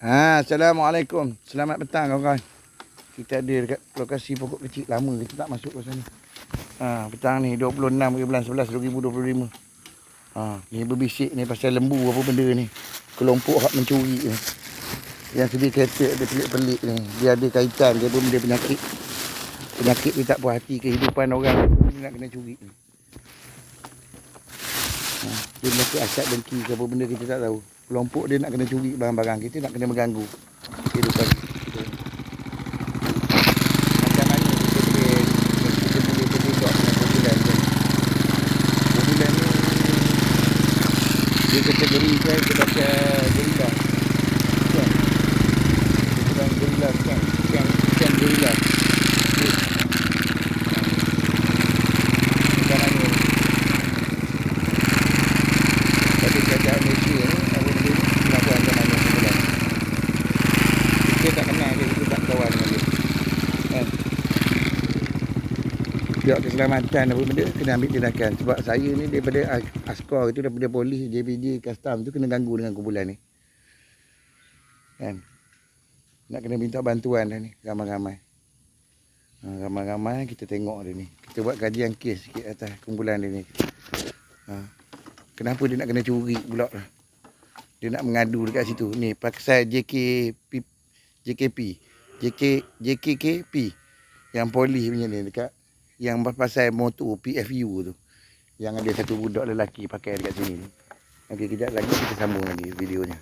Assalamualaikum. Selamat petang kawan-kawan. Kita ada dekat lokasi pokok kecil lama kita tak masuk kawasan ni. Petang ni 26 bulan 11 2025. Ni berbisik ni pasal lembu apa benda ni. Kelompok hak mencuri ni. Yang sedih kereta ada pelik-pelik ni. Dia ada kaitan dia pun benda penyakit. Penyakit dia tak puas hati kehidupan orang dia nak kena curi ni. Dia mesti asyik dengki ke apa benda kita tak tahu. Kelompok dia nak kena curi barang-barang kita, nak kena mengganggu kehidupan kita. Macam mana kita boleh berbual dengan populan ni. Populan ni dia kategorikan sebagai gorila. Kan? Dia bilang gorila kan? Kan gorila. Macam mana ni? Tapi kerajaan Malaysia ni kita tak kenal dia, kita tak kawan dengan dia kan? Pihak keselamatan apa benda kena ambil tindakan. Sebab saya ni daripada askar itu, daripada polis, JPJ, custom tu kena ganggu dengan kumpulan ni kan. Nak kena minta bantuan dah ni ramai-ramai. Ramai-ramai kita tengok dia ni. Kita buat kajian kes sikit atas kumpulan dia ni. Kenapa dia nak kena curi pula lah. Dia nak mengadu dekat situ. Ni pasal JKKP yang polis punya ni dekat yang pasal motor PFU tu. Yang ada satu budak lelaki pakai dekat sini ni. Okey, kejap lagi kita sambung lagi videonya.